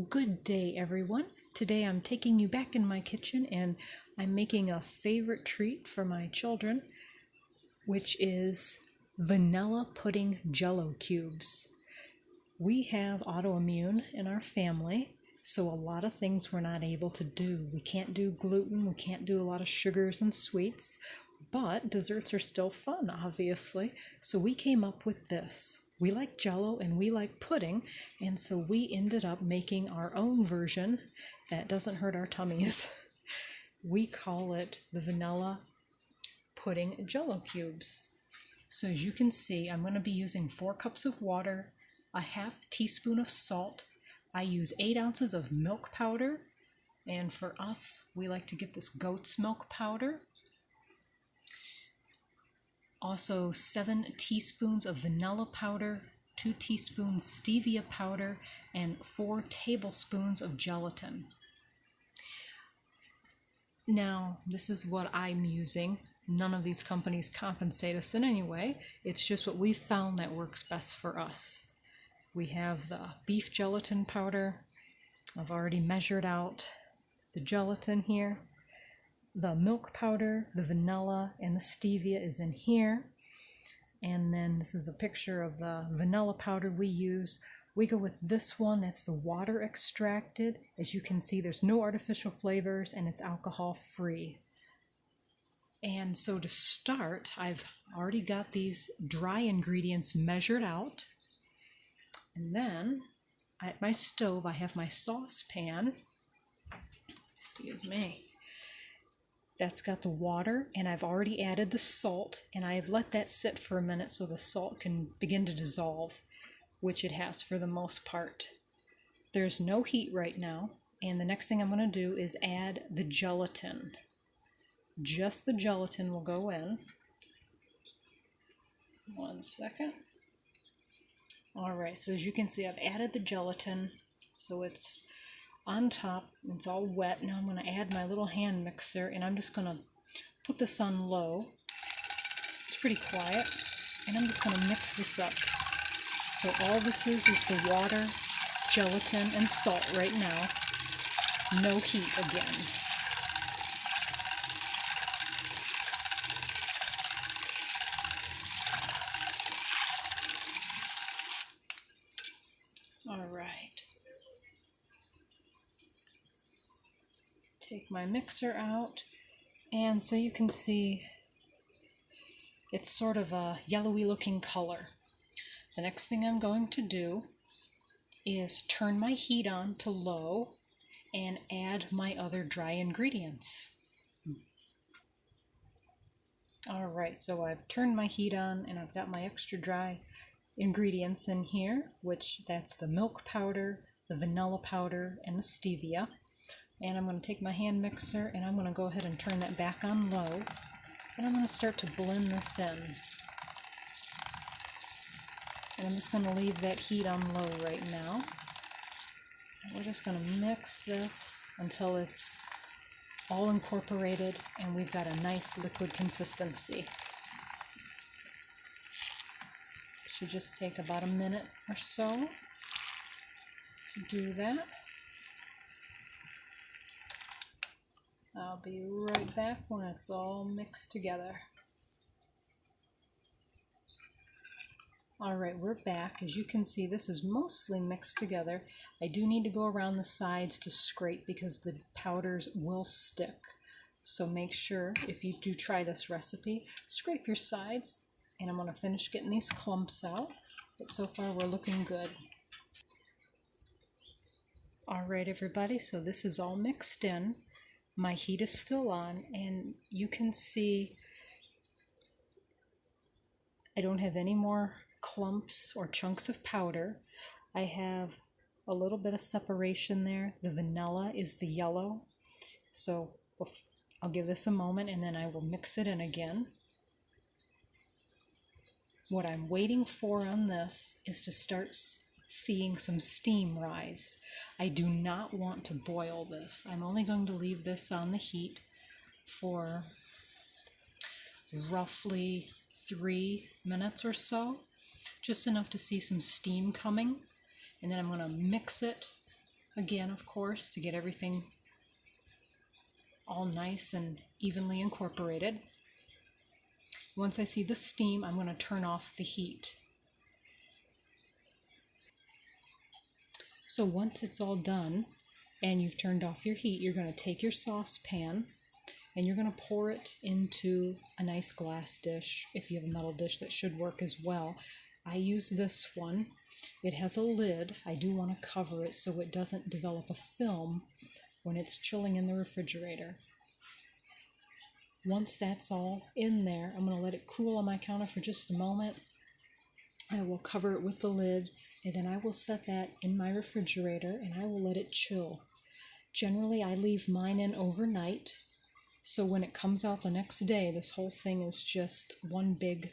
Good day, everyone. Today I'm taking you back in my kitchen and I'm making a favorite treat for my children, which is vanilla pudding Jello cubes. We have autoimmune in our family, so a lot of things we're not able to do. We can't do gluten, we can't do a lot of sugars and sweets, but desserts are still fun, obviously. So we came up with this. We like Jello and we like pudding, and so we ended up making our own version that doesn't hurt our tummies. We call it the vanilla pudding Jello cubes. So as you can see, I'm going to be using 4 cups of water, a half teaspoon of salt. I use 8 ounces of milk powder, and for us, we like to get this goat's milk powder. Also 7 teaspoons of vanilla powder, 2 teaspoons stevia powder, and 4 tablespoons of gelatin. Now, this is what I'm using. None of these companies compensate us in any way. It's just what we've found that works best for us. We have the beef gelatin powder. I've already measured out the gelatin here. The milk powder, the vanilla, and the stevia is in here. And then this is a picture of the vanilla powder we use. We go with this one, that's the water extracted. As you can see, there's no artificial flavors and it's alcohol free. And so to start, I've already got these dry ingredients measured out. And then at my stove, I have my saucepan. Excuse me. That's got the water, and I've already added the salt, and I've let that sit for a minute so the salt can begin to dissolve, which it has for the most part. There's no heat right now, and the next thing I'm going to do is add the gelatin. Just the gelatin will go in. 1 second. Alright, so as you can see, I've added the gelatin, so it's on top, it's all wet. Now I'm going to add my little hand mixer, and I'm just going to put this on low. It's pretty quiet, and I'm just going to mix this up. So all this is the water, gelatin, and salt right now. No heat again. Alright. Take my mixer out, and so you can see it's sort of a yellowy looking color. The next thing I'm going to do is turn my heat on to low and add my other dry ingredients. Alright, so I've turned my heat on and I've got my extra dry ingredients in here, which that's the milk powder, the vanilla powder, and the stevia. And I'm going to take my hand mixer and I'm going to go ahead and turn that back on low. And I'm going to start to blend this in. And I'm just going to leave that heat on low right now. And we're just going to mix this until it's all incorporated and we've got a nice liquid consistency. It should just take about a minute or so to do that. I'll be right back when it's all mixed together. Alright, we're back. As you can see, this is mostly mixed together. I do need to go around the sides to scrape because the powders will stick. So make sure, if you do try this recipe, scrape your sides. And I'm going to finish getting these clumps out. But so far we're looking good. Alright everybody, so this is all mixed in. My heat is still on, and you can see I don't have any more clumps or chunks of powder. I have a little bit of separation there. The vanilla is the yellow. So I'll give this a moment and then I will mix it in again. What I'm waiting for on this is to start seeing some steam rise. I do not want to boil this. I'm only going to leave this on the heat for roughly 3 minutes or so, just enough to see some steam coming, and then I'm going to mix it again, of course, to get everything all nice and evenly incorporated. Once I see the steam, I'm going to turn off the heat. So once it's all done and you've turned off your heat, you're going to take your saucepan and you're going to pour it into a nice glass dish. If you have a metal dish, that should work as well. I use this one. It has a lid. I do want to cover it so it doesn't develop a film when it's chilling in the refrigerator. Once that's all in there, I'm going to let it cool on my counter for just a moment. I will cover it with the lid, and then I will set that in my refrigerator and I will let it chill. Generally, I leave mine in overnight, so when it comes out the next day, this whole thing is just one big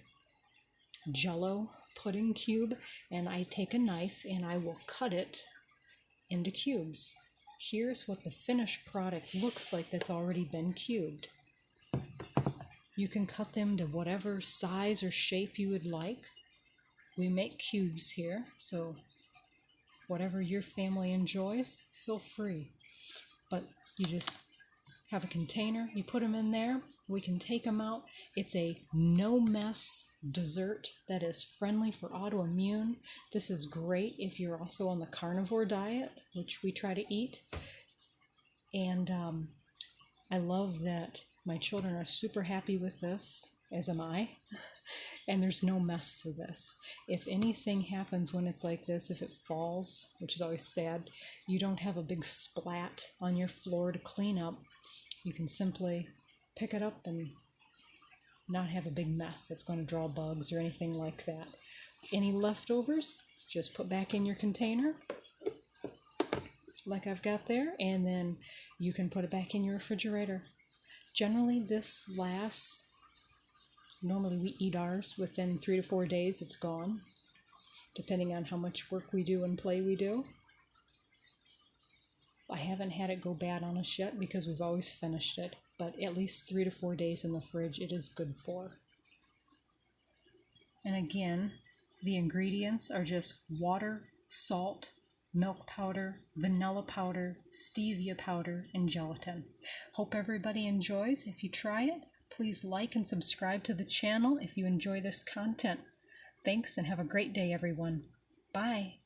Jello pudding cube, and I take a knife and I will cut it into cubes. Here's what the finished product looks like that's already been cubed. You can cut them to whatever size or shape you would like. We make cubes here, so whatever your family enjoys, feel free. But you just have a container, you put them in there, we can take them out. It's a no-mess dessert that is friendly for autoimmune. This is great if you're also on the carnivore diet, which we try to eat. And I love that my children are super happy with this, as am I. And there's no mess to this. If anything happens when it's like this, if it falls, which is always sad, you don't have a big splat on your floor to clean up. You can simply pick it up and not have a big mess that's going to draw bugs or anything like that. Any leftovers, just put back in your container, like I've got there, and then you can put it back in your refrigerator. Generally, this lasts. Normally we eat ours within 3 to 4 days, it's gone, depending on how much work we do and play we do. I haven't had it go bad on us yet because we've always finished it, but at least 3 to 4 days in the fridge it is good for. And again, the ingredients are just water, salt, milk powder, vanilla powder, stevia powder, and gelatin. Hope everybody enjoys. If you try it, please like and subscribe to the channel if you enjoy this content. Thanks and have a great day, everyone. Bye.